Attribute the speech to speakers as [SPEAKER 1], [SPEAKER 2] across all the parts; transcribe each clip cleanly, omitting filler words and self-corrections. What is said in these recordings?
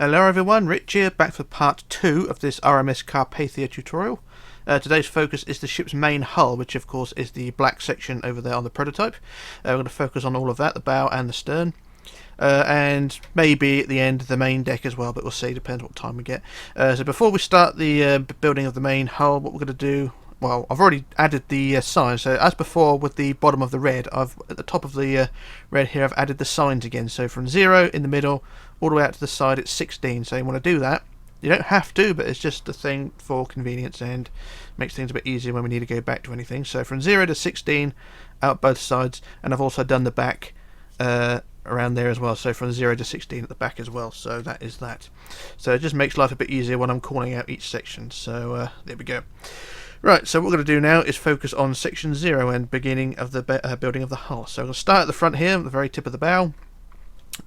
[SPEAKER 1] Hello everyone, Rich here, back for part 2 of this RMS Carpathia tutorial. Today's focus is the ship's main hull, which of course is the black section over there on the prototype. We're going to focus on all of that, the bow and the stern. And maybe at the end the main deck as well, but we'll see, depends what time we get. So before we start the building of the main hull, what we're going to do, well, I've already added the signs. So as before with the bottom of the red, at the top of the red here, I've added the signs again. So from 0 in the middle all the way out to the side it's 16. So you want to do that. You don't have to, but it's just a thing for convenience and makes things a bit easier when we need to go back to anything. So from 0 to 16 out both sides, and I've also done the back around there as well, so from 0 to 16 at the back as well. So that is that. So it just makes life a bit easier when I'm calling out each section. So there we go. Right, so what we're going to do now is focus on section 0 and beginning of the building of the hull. So we'll start at the front here, at the very tip of the bow.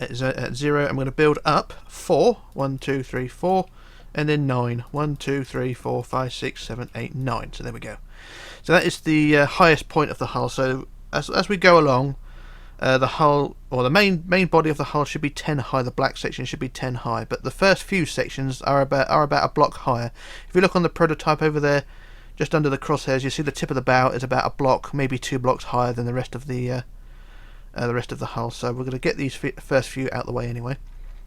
[SPEAKER 1] At 0, I'm going to build up 4, 1, 2, 3, 4, and then 9, 1, 2, 3, 4, 5, 6, 7, 8, 9. So there we go. So that is the highest point of the hull. So as we go along, the hull, or the main body of the hull should be 10 high. The black section should be 10 high, but the first few sections are about a block higher. If you look on the prototype over there, just under the crosshairs, you see the tip of the bow is about a block, maybe 2 blocks higher than the rest of the hull. So we're going to get these first few out the way anyway.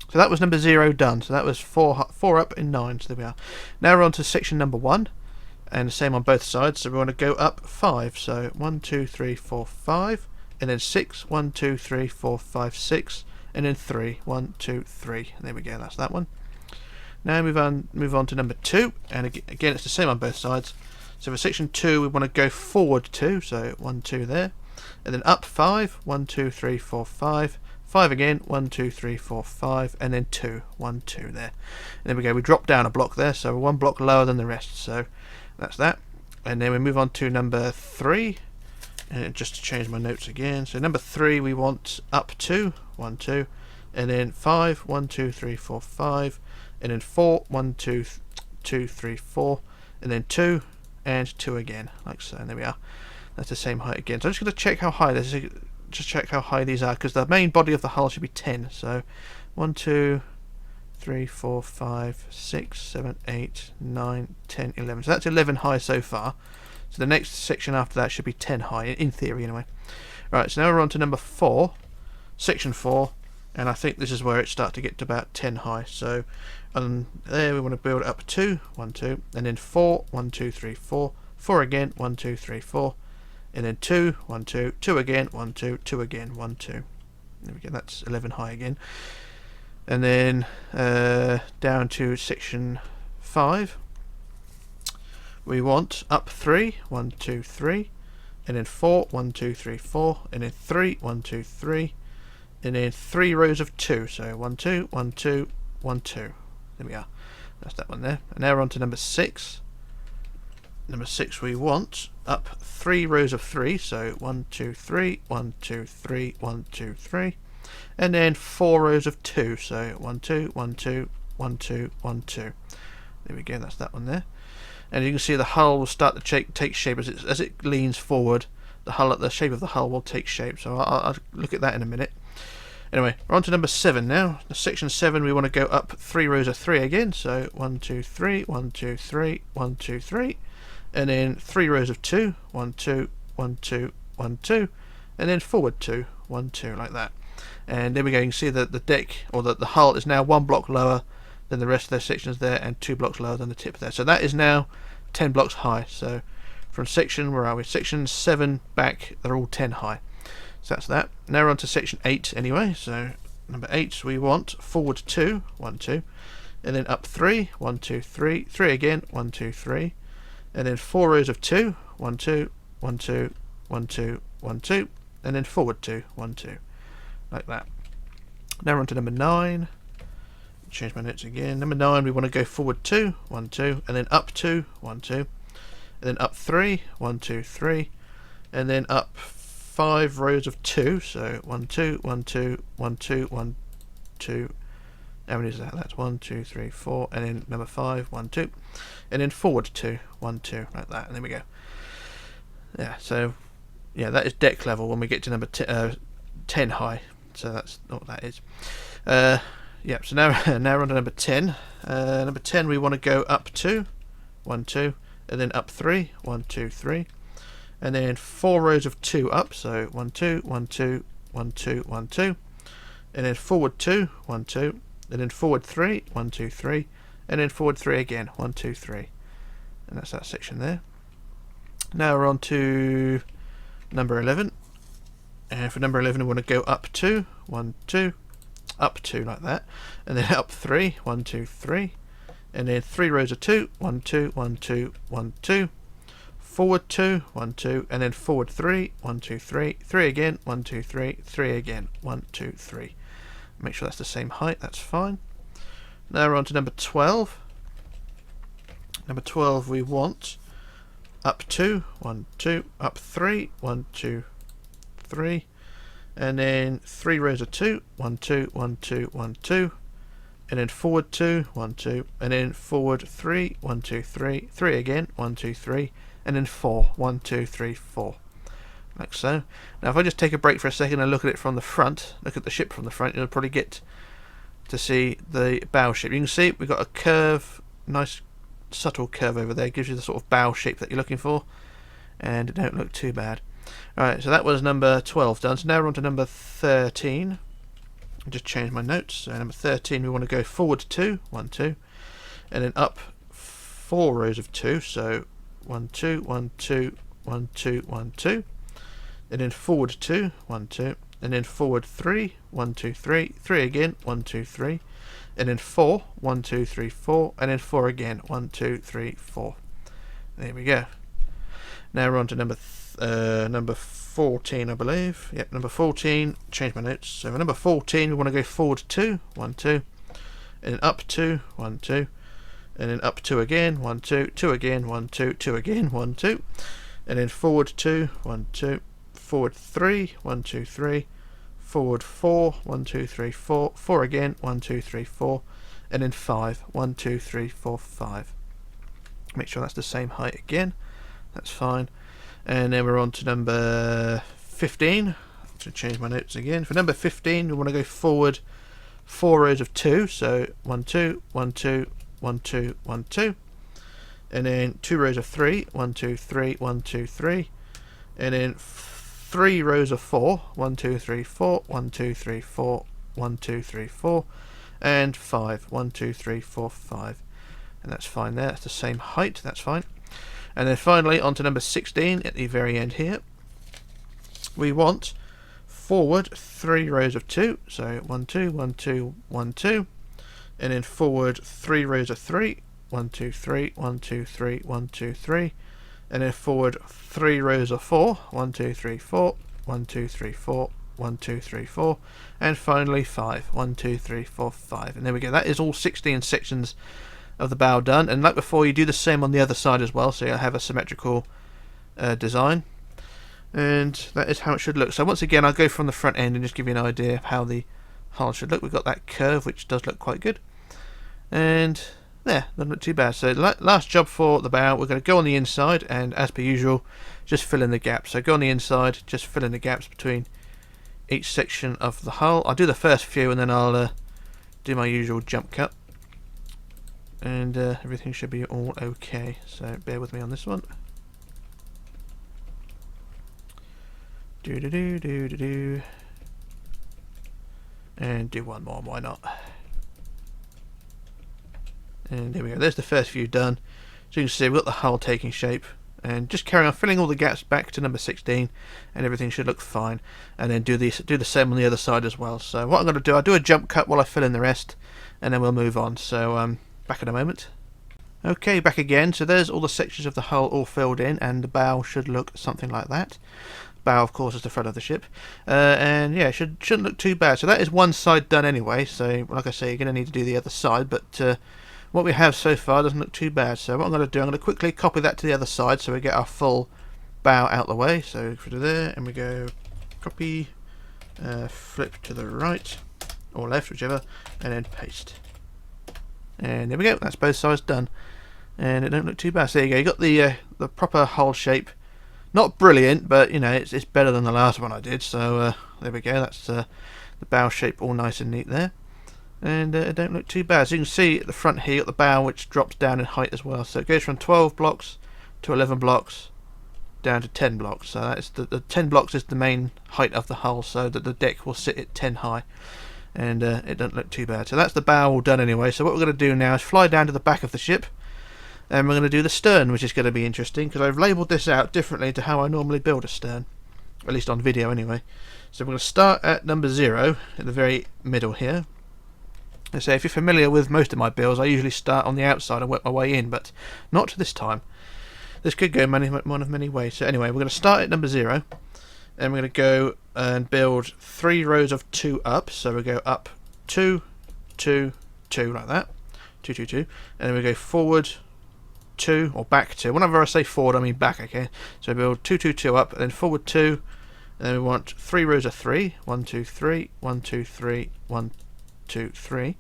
[SPEAKER 1] So that was number 0 done. So that was 4 up in 9. So there we are. Now we're on to section number 1, and the same on both sides. So we want to go up 5. So 1, 2, 3, 4, 5, and then 6. 1, 2, 3, 4, 5, 6, and then 3. 1, 2, 3. And there we go. That's that one. Now move on to number 2, and again it's the same on both sides. So for section 2 we want to go forward 2, so 1, 2 there, and then up 5, 1, 2, 3, 4, 5, 5 again, 1, 2, 3, 4, 5, and then 2, 1, 2 there. And there we go, we drop down a block there, so 1 block lower than the rest, so that's that. And then we move on to number 3, and just to change my notes again, so number 3 we want up 2, 1, 2, and then 5, 1, 2, 3, 4, 5, and then 4, 1, 2, 2, 3, 4, and then 2, and 2 again, like so, and there we are. That's the same height again. So I'm just going to check how high this is, just check how high these are, because the main body of the hull should be 10. So 1, 2, 3, 4, 5, 6, 7, 8, 9, 10, 11. So that's 11 high so far. So the next section after that should be 10 high, in theory anyway. Right, so now we're on to number 4, section 4, and I think this is where it starts to get to about 10 high. So there we want to build up 2, 1, 2, and then 4, 1, 2, 3, 4, 4 again, 1, 2, 3, 4, and then 2, 1, 2, 2 again, 1, 2, 2 again, 1, 2. There we go, that's 11 high again. And then down to section 5, we want up 3, 1, 2, 3, and then 4, 1, 2, 3, 4, and then 3, 1, 2, 3, and then 3 rows of 2, so 1, 2, 1, 2, 1, 2. There we are. That's that one there. And now we're on to number 6. Number 6 we want up 3 rows of 3, so 1, 2, 3, 1, 2, 3, 1, 2, 3, and then 4 rows of 2, so 1, 2, 1, 2, 1, 2, 1, 2. There we go, that's that one there. And you can see the hull will start to take shape as it leans forward. The shape of the hull will take shape, so I'll look at that in a minute. Anyway, we're on to number 7 now. The section 7 we want to go up 3 rows of 3 again, so 1, 2, 3, 1, 2, 3, 1, 2, 3, and then 3 rows of 2, 1, 2, 1, 2, 1, 2, and then forward 2, 1, 2, like that. And there we go, you can see that the deck, or the hull, is now 1 block lower than the rest of their sections there, and 2 blocks lower than the tip there. So that is now 10 blocks high. So from section, where are we? Section 7 back, they're all 10 high. So that's that. Now we're on to section 8 anyway. So number 8 we want forward 2, 1, 2, and then up 3, 1, 2, 3, 3 again, 1, 2, 3, and then 4 rows of 2, 1, 2, 1, 2, 1, 2, 1, 2, and then forward 2, 1, 2, like that. Now we're on to number 9. Change my notes again. Number 9 we want to go forward 2, 1, 2, and then up 2, 1, 2, and then up 3, 1, 2, 3, and then up 5 rows of 2, so 1, 2, 1, 2, 1, 2, 1, 2. How many is that? That's 1, 2, 3, 4, and then number 5, 1, 2, and then forward 2, 1, 2, like that. And there we go. Yeah, so yeah, that is deck level when we get to number 10 high. So that's what that is. Yep, so now we're on to number 10. Number 10 we want to go up 2, 1, 2, and then up 3, 1, 2, 3. And then 4 rows of 2 up, so 1, 2, 1, 2, 1, 2, 1, 2. And then forward 2, 1, 2. And then forward 3, 1, 2, 3. And then forward 3 again, 1, 2, 3. And that's that section there. Now we're on to number 11. And for number 11 we want to go up 2, 1, 2, up 2 like that. And then up 3, 1, 2, 3. And then 3 rows of 2, 1, 2, 1, 2, 1, 2. Forward 2, 1, 2, and then forward 3, 1, 2, 3, 3 again, 1, 2, 3, 3 again, 1, 2, 3. Make sure that's the same height, that's fine. Now we're on to number 12. Number 12 we want up 2, 1, 2, up 3, 1, 2, 3, and then 3 rows of 2, 1, 2, 1, 2, 1, 2, and then forward 2, 1, 2, and then forward 3, 1, 2, 3, 3 again, 1, 2, 3, and then 4, 1, 2, 3, 4, like so. Now if I just take a break for a second and look at it from the front, look at the ship from the front, you'll probably get to see the bow shape. You can see we've got a curve, nice subtle curve over there, gives you the sort of bow shape that you're looking for, and it don't look too bad. Alright, so that was number 12 done. So now we're on to number 13. I'll just change my notes. So number 13 we want to go forward 2, 1, 2, and then up 4 rows of 2, so 1, 2, 1, 2, 1, 2, 1, 2, and then forward 2, 1, 2, and then forward 3, 1, 2, 3, 3 again, 1, 2, 3, and then 4, 1, 2, 3, 4, and then 4 again, 1, 2, 3, 4. There we go. Now we're on to number 14, I believe. Yep, number 14. Change my notes. So for number 14, we want to go forward 2, 1, 2, and then up 2, 1, 2, and then up 2 again, 1, 2, 2 again, 1, 2, 2 again, 1, 2, and then forward 2, 1, 2, forward 3, 1, 2, 3, forward 4, 1, 2, 3, 4, 4 again, 1, 2, 3, 4, and then 5, 1, 2, 3, 4, 5. Make sure that's the same height again. That's fine. And then we're on to number 15. To change my notes again. For number 15, we want to go forward 4 rows of 2. So 1, 2, 1, 2, 1, 2, 1, 2. And then 2 rows of 3. 1, 2, 3, 1, 2, 3. And then 3 rows of 4. 1, 2, 3, 4. 1, 2, 3, 4. 1, 2, 3, 4. And 5. 1, 2, 3, 4, 5. And that's fine there. That's the same height. That's fine. And then finally on to number 16 at the very end here. We want forward 3 rows of 2. So 1, 2, 1, 2, 1, 2. And then forward 3 rows of 3. 1, 2, 3, 1, 2, 3, 1, 2, 3. And then forward 3 rows of 4. 1, 2, 3, 4. 1, 2, 3, 4. 1, 2, 3, 4. And finally 5. 1, 2, 3, 4, 5. And there we go. That is all 16 sections of the bow done, and like before, you do the same on the other side as well, so you'll have a symmetrical design, and that is how it should look. So once again, I'll go from the front end and just give you an idea of how the hull should look. We've got that curve, which does look quite good, and there, doesn't look too bad. So last job for the bow, we're going to go on the inside, and as per usual, just fill in the gaps. So go on the inside, just fill in the gaps between each section of the hull. I'll do the first few, and then I'll do my usual jump cut. And everything should be all okay, so bear with me on this one. Do. And do one more, why not? And there we go, there's the first few done. So you can see we've got the hull taking shape, and just carry on filling all the gaps back to number 16, and everything should look fine. And then do the same on the other side as well. So what I'm going to do, I'll do a jump cut while I fill in the rest, and then we'll move on. So back in a moment. Okay, back again. So there's all the sections of the hull all filled in, and the bow should look something like that. Bow, of course, is the front of the ship, and yeah, shouldn't look too bad. So that is one side done anyway. So like I say, you're going to need to do the other side, but what we have so far doesn't look too bad. So what I'm going to do, I'm going to quickly copy that to the other side, so we get our full bow out the way. So if we do there, and we go copy, flip to the right or left, whichever, and then paste. And there we go, that's both sides done, and it don't look too bad. So there you go, you got the proper hull shape. Not brilliant, but you know, it's better than the last one I did. So there we go, that's the bow shape all nice and neat there. and it don't look too bad. So you can see at the front here, you've got the bow which drops down in height as well. So it goes from 12 blocks to 11 blocks down to 10 blocks. So that's the 10 blocks is the main height of the hull, so that the deck will sit at 10 high, and it doesn't look too bad. So that's the bow all done anyway. So what we're going to do now is fly down to the back of the ship, and we're going to do the stern, which is going to be interesting because I've labelled this out differently to how I normally build a stern, at least on video anyway. So we're going to start at number 0 in the very middle here. And so if you're familiar with most of my builds, I usually start on the outside and work my way in, but not this time. This could go one of many ways. So anyway, we're going to start at number 0, and we're going to go and build 3 rows of 2 up. So we go up 2, 2, 2 like that, 2, 2, 2, and then we go forward 2 or back 2. Whenever I say forward, I mean back. Okay, so we build 2, 2, 2 up, and then forward 2, and then we want 3 rows of 3, 1, 2, 3, 1, 2, 3, 1, 2, 3,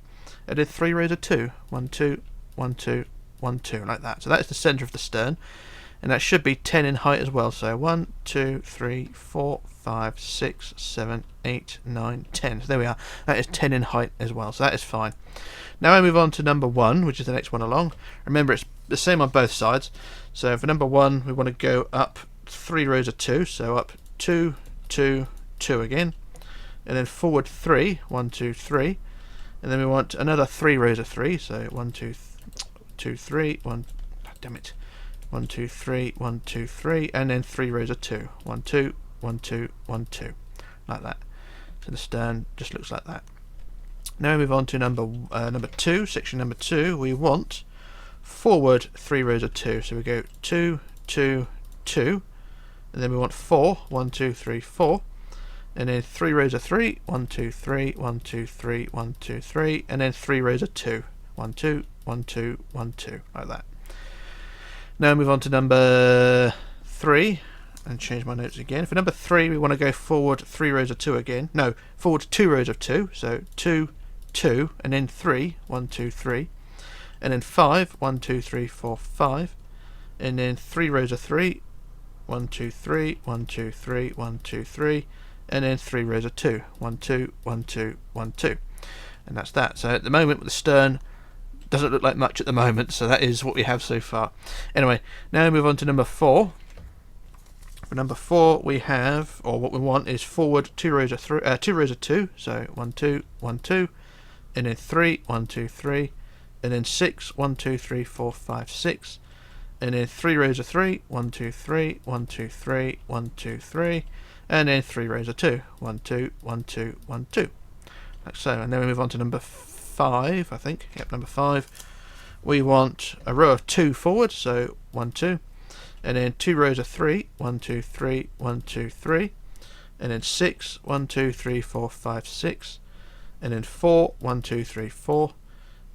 [SPEAKER 1] and then 3 rows of 2, 1, 2, 1, 2, 1, 2, like that. So that's the centre of the stern, and that should be 10 in height as well. So 1, 2, 3, 4, 5, 6, 7, 8, 9, 10. So there we are. That is 10 in height as well. So that is fine. Now I move on to number 1, which is the next one along. Remember, it's the same on both sides. So for number 1, we want to go up 3 rows of 2. So up 2, 2, 2 again, and then forward 3, 1, 2, 3, and then we want another 3 rows of 3. So 1, 2, 2, 3, 1. Damn it. 1, 2, 3, 1, 2, 3, and then 3 rows of 2. 1, 2, 1, 2, 1, 2, like that. So the stern just looks like that. Now we move on to number 2, section number 2. We want forward 3 rows of 2. So we go 2, 2, 2, and then we want 4, 1, 2, 3, 4, and then 3 rows of 3, 1, 2, 3, 1, 2, 3, 1, 2, 3, and then 3 rows of 2, 1, 2, 1, 2, 1, 2, like that. Now move on to number 3 and change my notes again. For number 3, we want to go forward 3 rows of 2 again. No, forward 2 rows of 2. So 2, 2, and then 3, 1, 2, 3, and then 5, 1, 2, 3, 4, 5, and then 3 rows of 3, 1, 2, 3, 1, 2, 3, 1, 2, 3, and then 3 rows of 2, 1, 2, 1, 2, 1, 2, and that's that. So at the moment with the stern, doesn't look like much at the moment, so that is what we have so far. Anyway, now we move on to number 4. For number 4, we have, or what we want is forward 2 rows of 3, 2 rows of 2. So 1, 2, 1, 2, and then 3, 1, 2, 3, and then 6, 1, 2, 3, 4, 5, 6, and then 3 rows of 3, 1, 2, 3, 1, 2, 3, 1, 2, 3, and then 3 rows of 2, 1, 2, 1, 2, 1, 2, like so. And then we move on to number 5, I think. Yep, number 5. We want a row of 2 forward, so 1, 2, and then 2 rows of 3, 1, 2, 3, 1, 2, 3, and then 6, 1, 2, 3, 4, 5, 6, and then 4, 1, 2, 3, 4,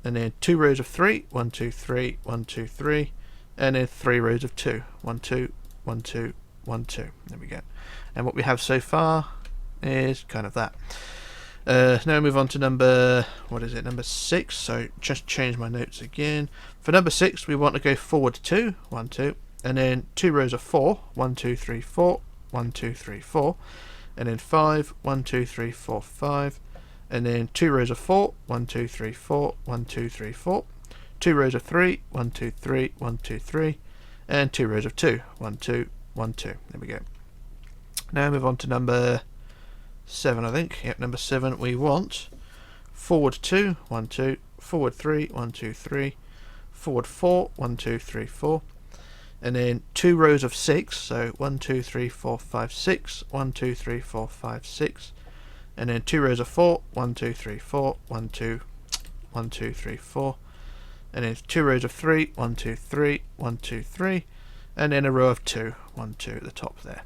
[SPEAKER 1] and then 2 rows of 3, 1, 2, 3, 1, 2, 3, and then 3 rows of 2, 1, 2, 1, 2, 1, 2. There we go. And what we have so far is kind of that. Now we move on to number 6. So just change my notes again. For number 6, we want to go forward 2, 1, 2, and then 2 rows of 4, 1, 2, 3, 4, 1, 2, 3, 4, and then 5, 1, 2, 3, 4, 5, and then 2 rows of 4, 1, 2, 3, 4, 1, 2, 3, 4, 2 rows of 3, 1, 2, 3, 1, 2, 3, and 2 rows of 2, 1, 2, 1, 2. There we go. Now move on to number 7, I think. Yep, number 7. We want forward 2, 1, 2, forward 3, 1, 2, 3, forward 4, 1, 2, 3, 4, and then 2 rows of 6. So 1, 2, 3, 4, 5, 6, 1, 2, 3, 4, 5, 6, and then 2 rows of 4, 1, 2, 3, 4, 1, 2, 1, 2, 3, 4, and then 2 rows of 3, 1, 2, 3, 1, 2, 3, and then a row of 2, 1, 2 at the top there.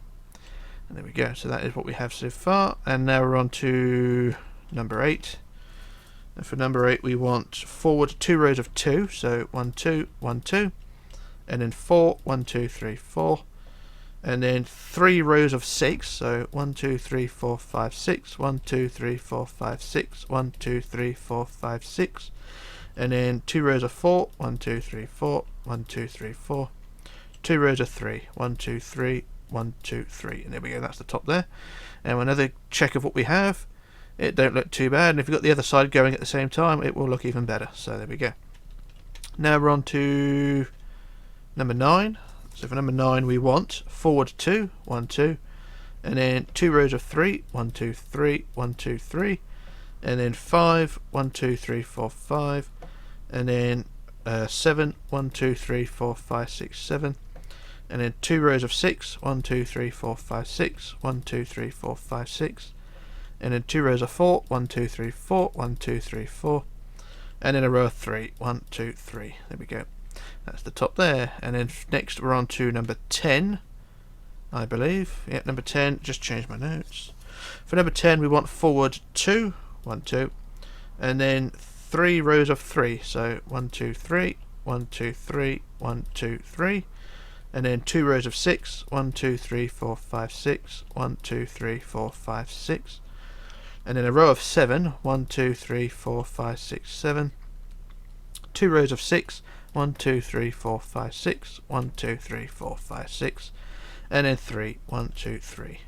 [SPEAKER 1] And there we go. So that is what we have so far. And now we're on to number 8. And for number 8, we want forward 2 rows of 2. So 1, 2, 1, 2, and then 4, 1, 2, 3, 4, and then 3 rows of 6. So 1, 2, 3, 4, 5, 6, 1, 2, 3, 4, 5, 6, 1, 2, 3, 4, 5, 6, and then 2 rows of 4, 1, 2, 3, 4, 1, 2, 3, 4, 2 rows of 3, 1, 2, 3, 1, 2, 3, and there we go. That's the top there. And another check of what we have it don't look too bad, and if you've got the other side going at the same time, it will look even better. So there we go. Now we're on to number 9. So for number 9 we want forward 2, 1, 2, and then 2 rows of 3, 1, 2, 3, 1, 2, 3, and then 5, 1, 2, 3, 4, 5, and then 7, 1, 2, 3, 4, 5, 6, 7, and then 2 rows of 6, 1, 2, 3, 4, 5, 6, 1, 2, 3, 4, 5, 6, and then 2 rows of 4, 1, 2, 3, 4, 1, 2, 3, 4, and then a row of 3, 1, 2, 3. There we go. That's the top there. And then next we're on to number 10, I believe. Yep, number 10. Just change my notes. For number 10 we want forward 2, 1, 2, and then 3 rows of 3. So 1, 2, 3, 1, 2, 3, 1, 2, 3, and then 2 rows of 6, 1, 2, 3, 4, 5, 6, 1, 2, 3, 4, 5, 6, and then a row of 7, 1, 2, 3, 4, 5, 6, 7, 2 rows of 6, 1, 2, 3, 4, 5, 6, 1, 2, 3, 4, 5, 6, and then 3, 1, 2, 3.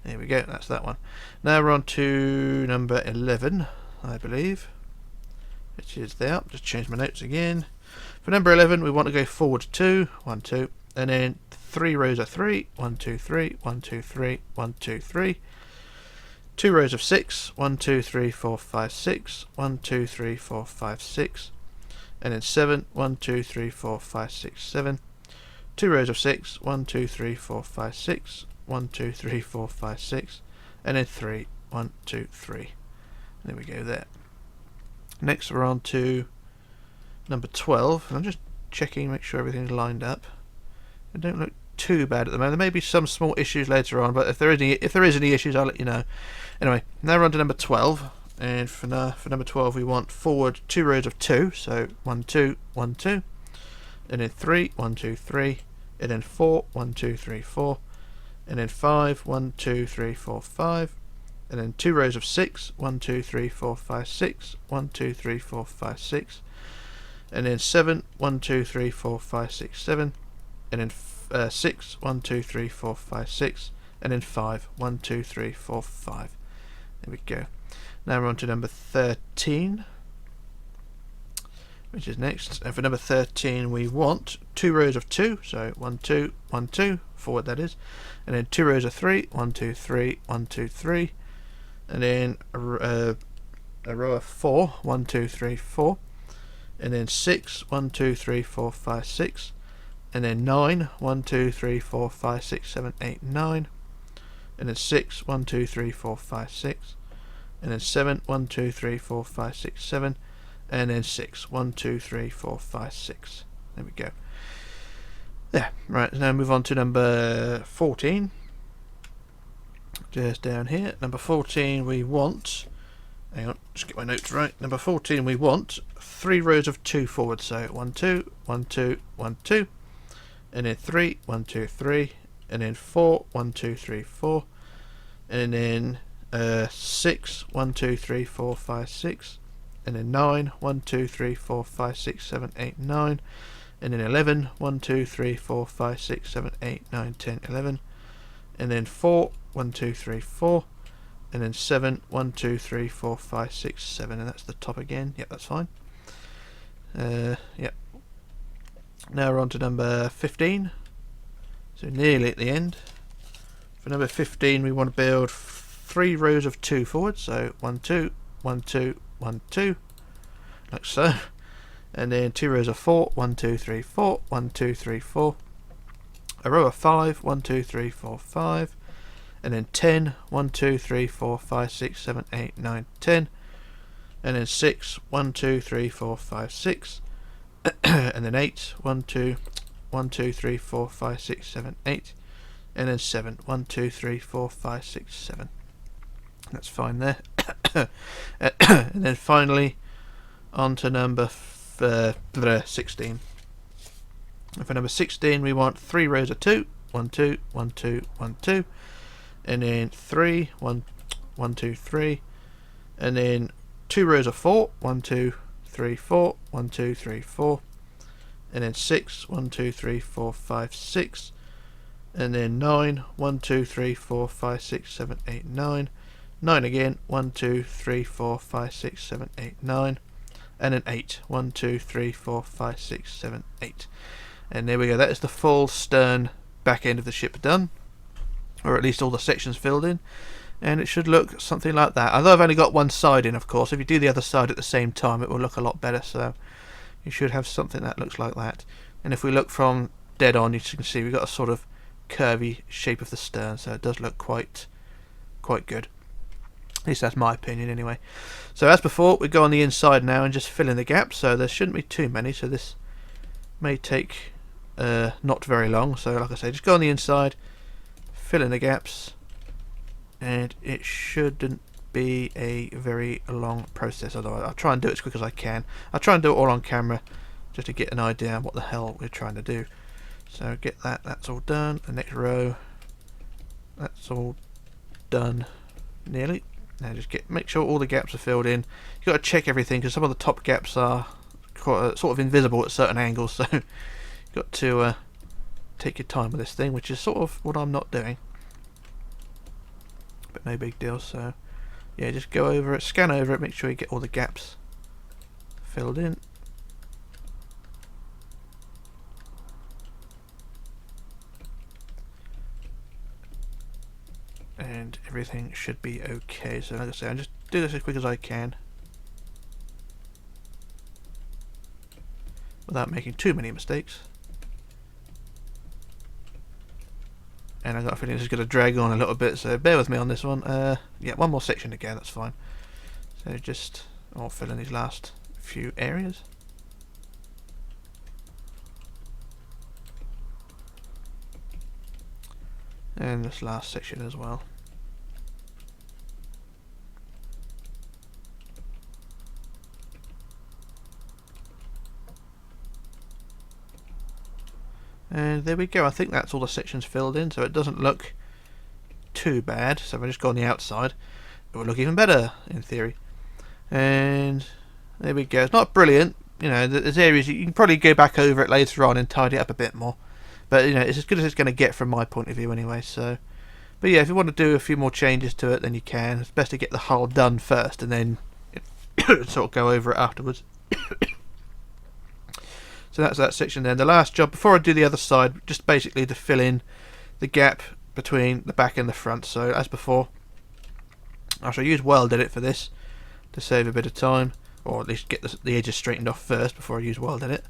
[SPEAKER 1] There we go, that's that one. Now we're on to number 11, I believe, which is there. Just change my notes again. For number 11 we want to go forward 2, 1, 2, and then 3 rows of 3, 1, 2, 3, 1, 2, 3, 1, 2, 3, 2 rows of 6, 1, 2, 3, 4, 5, 6, 1, 2, 3, 4, 5, 6, and then 7, 1, 2, 3, 4, 5, 6, 7, 2 rows of 6, 1, 2, 3, 4, 5, 6, 1, 2, 3, 4, 5, 6, and then 3, 1, 2, 3. There we go there. Next we're on to number 12, and I'm just checking, make sure everything's lined up. It don't look too bad at the moment. There may be some small issues later on, but if there is any issues, I'll let you know. Anyway, now we're on to number 12, and for number 12 we want forward 2 rows of 2, so 1, 2, 1, 2, and then 3, 1, 2, 3, and then 4, 1, 2, 3, 4, and then 5, 1, 2, 3, 4, 5, and then 2 rows of 6, 1, 2, 3, 4, 5, 6, 1, 2, 3, 4, 5, 6, and then 7, 1, 2, 3, 4, 5, 6, 7, and then 6, 1, 2, 3, 4, 5, 6, and then 5, 1, 2, 3, 4, 5. There we go. Now we're on to number 13, which is next. And for number 13 we want 2 rows of 2, so 1, 2, 1, 2, forward that is, and then 2 rows of 3, 1, 2, 3, 1, 2, 3, and then a row of 4, 1, 2, 3, 4, and then 6, 1, 2, 3, 4, 5, 6, and then 9, 1, 2, 3, 4, 5, 6, 7, 8, 9, and then 6, 1, 2, 3, 4, 5, 6, and then 7, 1, 2, 3, 4, 5, 6, 7, and then 6, 1, 2, 3, 4, 5, 6. There we go. There. Right, now move on to number 14. Just down here. Number 14 we want, hang on, just get my notes right. Number 14 we want 3 rows of 2 forward, so 1, 2, 1, 2, 1, 2, and then 3, 1, 2, 3, and then 4, 1, 2, 3, 4, and then 6, 1, 2, 3, 4, 5, 6, and then 9, 1, 2, 3, 4, 5, 6, 7, 8, 9, and then 11, 1, 2, 3, 4, 5, 6, 7, 8, 9, 10, 11, and then 4, 1, 2, 3, 4, and then 7, 1, 2, 3, 4, 5, 6, 7, and that's the top again. Yep, that's fine. Yep. Now we're on to number 15, so nearly at the end. For number 15 we want to build 3 rows of 2 forward, so 1, 2, 1, 2, 1, 2, like so, and then 2 rows of 4, 1, 2, 3, 4, 1, 2, 3, 4, a row of 5, 1, 2, 3, 4, 5, and then 10, 1, 2, 3, 4, 5, 6, 7, 8, 9, 10, and then 6, 1, 2, 3, 4, 5, 6, and then 8, 1, 2, 1, 2, 3, 4, 5, 6, 7, 8, and then 7, 1, 2, 3, 4, 5, 6, 7. That's fine there. And then finally on to number 16. And for number 16 we want 3 rows of 2, 1, 2, 1, 2, 1, 2, and then 3, 1, 1, 2, 3, and then 2 rows of 4, 1, 2, 3, 4, 1, 2, 3, 4, and then 6, 1, 2, 3, 4, 5, 6, and then 9, 1, 2, 3, 4, 5, 6, 7, 8, 9, 9 again. 1, 2, 3, 4, 5, 6, 7, 8, 9. And an 8. 1, 2, 3, 4, 5, 6, 7, 8. And there we go. That is the full stern back end of the ship done. Or at least all the sections filled in. And it should look something like that. Although I've only got one side in, of course. If you do the other side at the same time, it will look a lot better. So you should have something that looks like that. And if we look from dead on, you can see we've got a sort of curvy shape of the stern. So it does look quite good. At least that's my opinion anyway. So as before, we go on the inside now and just fill in the gaps. So there shouldn't be too many. So this may take not very long. So like I say, just go on the inside, fill in the gaps. And it shouldn't be a very long process, although I'll try and do it as quick as I can. I'll try and do it all on camera just to get an idea of what the hell we're trying to do. So get that's all done. The next row, that's all done nearly. Now just make sure all the gaps are filled in. You've got to check everything because some of the top gaps are quite, sort of invisible at certain angles, so you've got to take your time with this thing, which is sort of what I'm not doing. But no big deal. So yeah, just go over it, scan over it, make sure you get all the gaps filled in. And everything should be okay. So like I say, I'll just do this as quick as I can without making too many mistakes. And I've got a feeling this is going to drag on a little bit, so bear with me on this one. Yeah, one more section to go, that's fine. So just, I'll fill in these last few areas. And this last section as well. And there we go. I think that's all the sections filled in, so it doesn't look too bad. So if I just go on the outside, it will look even better in theory. And there we go. It's not brilliant, you know. There's areas you can probably go back over it later on and tidy it up a bit more. But you know, it's as good as it's going to get from my point of view anyway. So, but yeah, if you want to do a few more changes to it, then you can. It's best to get the hull done first, and then sort of go over it afterwards. So that's that section there. The last job, before I do the other side, just basically to fill in the gap between the back and the front. So as before, I shall use welded it for this to save a bit of time, or at least get the edges straightened off first before I use welded it,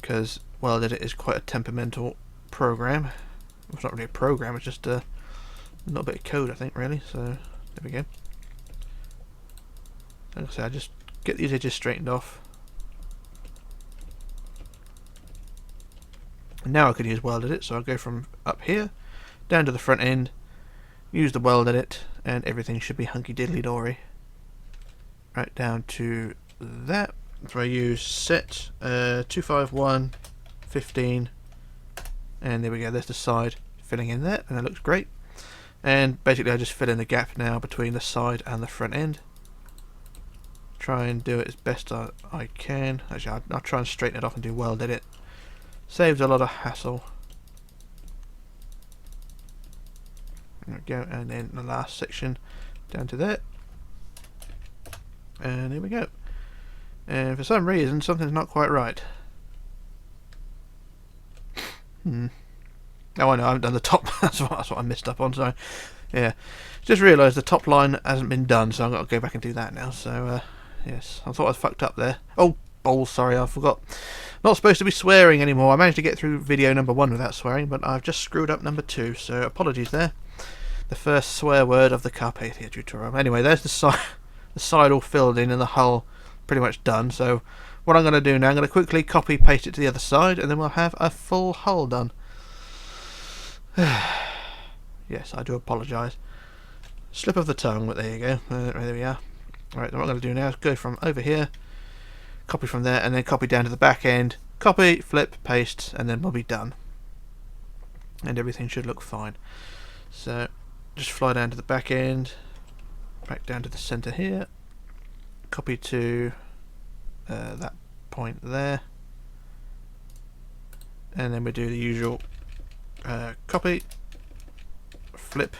[SPEAKER 1] because welded it is quite a temperamental program. Well, it's not really a program, it's just a little bit of code, I think, really. So there we go. Like I say, I just get these edges straightened off. And now I can use welded it, so I'll go from up here down to the front end, use the welded it, and everything should be hunky diddly dory. Right down to that. So I use set 251 15, and there we go. There's the side filling in there, and it looks great. And basically, I just fill in the gap now between the side and the front end. Try and do it as best I can. Actually, I'll try and straighten it off and do welded it. Saves a lot of hassle. There we go, and then the last section down to there. And here we go. And for some reason, something's not quite right. Oh, I know, I haven't done the top. that's what I messed up on. So, yeah, just realised the top line hasn't been done, so I've got to go back and do that now. So, yes, I thought I fucked up there. Oh, balls! Sorry, I forgot. Not supposed to be swearing anymore. I managed to get through video number 1 without swearing, but I've just screwed up number 2. So apologies there. The first swear word of the Carpathia tutorial. Anyway, there's the side all filled in and the hull pretty much done. So what I'm going to do now, I'm going to quickly copy paste it to the other side, and then we'll have a full hull done. Yes, I do apologise. Slip of the tongue, but there you go. There we are. Alright, what I'm going to do now is go from over here, copy from there, and then copy down to the back end, copy, flip, paste, and then we'll be done. And everything should look fine. So just fly down to the back end, back down to the centre here, copy to that point there, and then we do the usual copy, flip,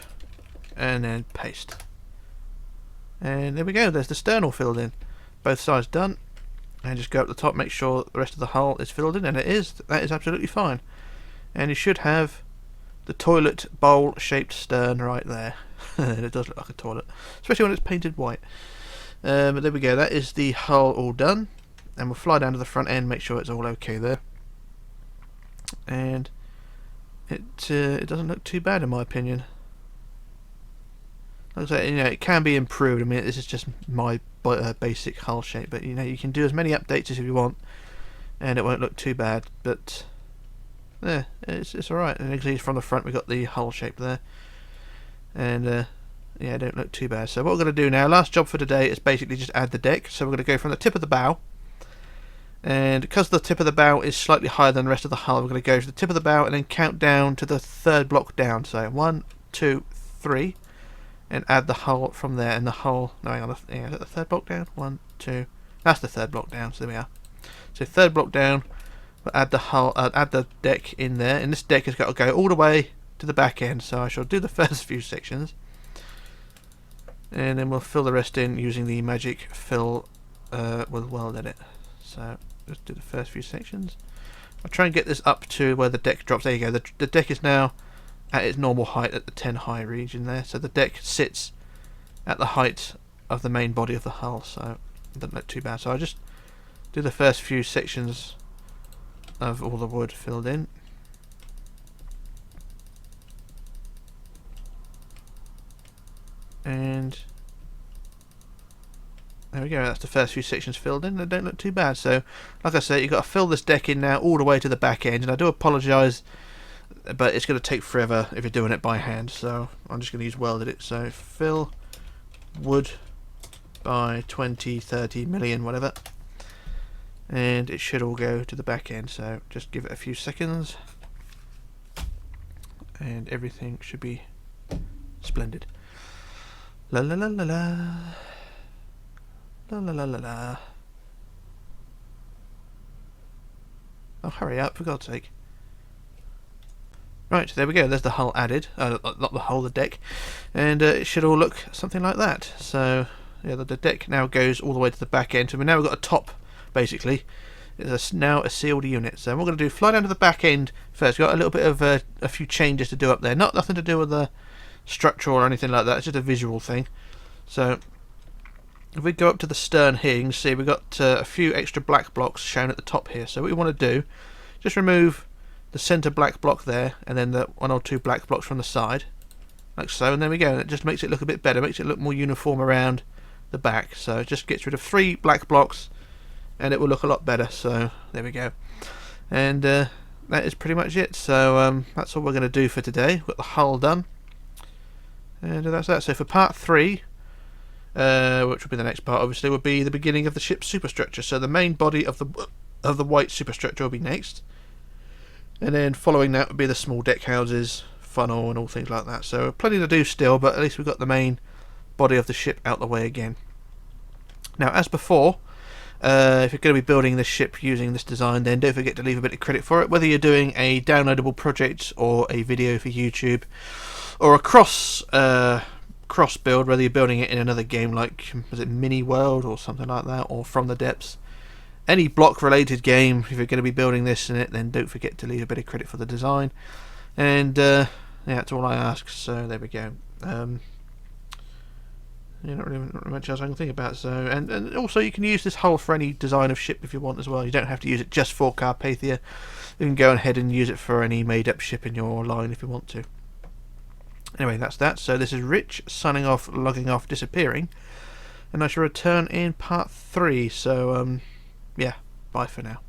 [SPEAKER 1] and then paste. And there we go, there's the stern all filled in. Both sides done. And just go up the top, make sure the rest of the hull is filled in, and it is. That is absolutely fine. And you should have the toilet bowl shaped stern right there. It does look like a toilet, especially when it's painted white. But there we go, that is the hull all done. And we'll fly down to the front end, make sure it's all okay there. And it doesn't look too bad in my opinion. Like I say, it can be improved. I mean, this is just my basic hull shape, but you can do as many updates as you want, and it won't look too bad. But yeah, it's all right. And actually, from the front, we got the hull shape there, and yeah, it don't look too bad. So what we're going to do now, last job for today, is basically just add the deck. So we're going to go from the tip of the bow, and because the tip of the bow is slightly higher than the rest of the hull, we're going to go to the tip of the bow and then count down to the third block down. So 1, 2, 3. And add the hull from there, and the hull. No, hang on. Yeah, is that the third block down? 1, 2. That's the third block down. So there we are. So third block down. We'll add the hull. Add the deck in there, and this deck has got to go all the way to the back end. So I shall do the first few sections, and then we'll fill the rest in using the magic fill with weld edit. So let's do the first few sections. I'll try and get this up to where the deck drops. There you go. The deck is now at its normal height at the 10 high region there, so the deck sits at the height of the main body of the hull, so it doesn't look too bad. So I'll just do the first few sections of all the wood filled in. And there we go, that's the first few sections filled in. They don't look too bad. So like I say, you've got to fill this deck in now all the way to the back end, and I do apologise, but it's going to take forever if you're doing it by hand, so I'm just going to use weld edit. So fill wood by 20, 30 million, whatever, and it should all go to the back end. So just give it a few seconds and everything should be splendid. La la la la la la la la la la. Oh, hurry up, for God's sake. Right, there we go, there's the hull added, not the hull, the deck, and it should all look something like that. So yeah, the deck now goes all the way to the back end, so we've now got a top, basically. It's now a sealed unit. So what we're going to do, fly down to the back end first. We've got a little bit of a few changes to do up there, nothing to do with the structure or anything like that, it's just a visual thing. So if we go up to the stern here, you can see we've got a few extra black blocks shown at the top here. So what we want to do, just remove the centre black block there, and then the 1 or 2 black blocks from the side, like so, and there we go. And it just makes it look a bit better, makes it look more uniform around the back. So it just gets rid of 3 black blocks, and it will look a lot better. So there we go, and that is pretty much it. So that's all we're going to do for today. We've got the hull done, and that's that. So for part 3, which will be the next part, obviously, will be the beginning of the ship's superstructure. So the main body of the white superstructure will be next, and then following that would be the small deck houses, funnel, and all things like that. So plenty to do still, but at least we've got the main body of the ship out the way again. Now, as before, if you're going to be building this ship using this design, then don't forget to leave a bit of credit for it, whether you're doing a downloadable project or a video for YouTube, or a cross build, whether you're building it in another game like, was it Mini World or something like that, or From the Depths. Any block related game, if you're going to be building this in it, then don't forget to leave a bit of credit for the design. And yeah, that's all I ask. So there we go. Yeah, not really much else I can think about. So and also you can use this hull for any design of ship if you want as well. You don't have to use it just for Carpathia. You can go ahead and use it for any made up ship in your line if you want to. Anyway, that's that. So this is Rich signing off, logging off, disappearing, and I shall return in part 3. So yeah, bye for now.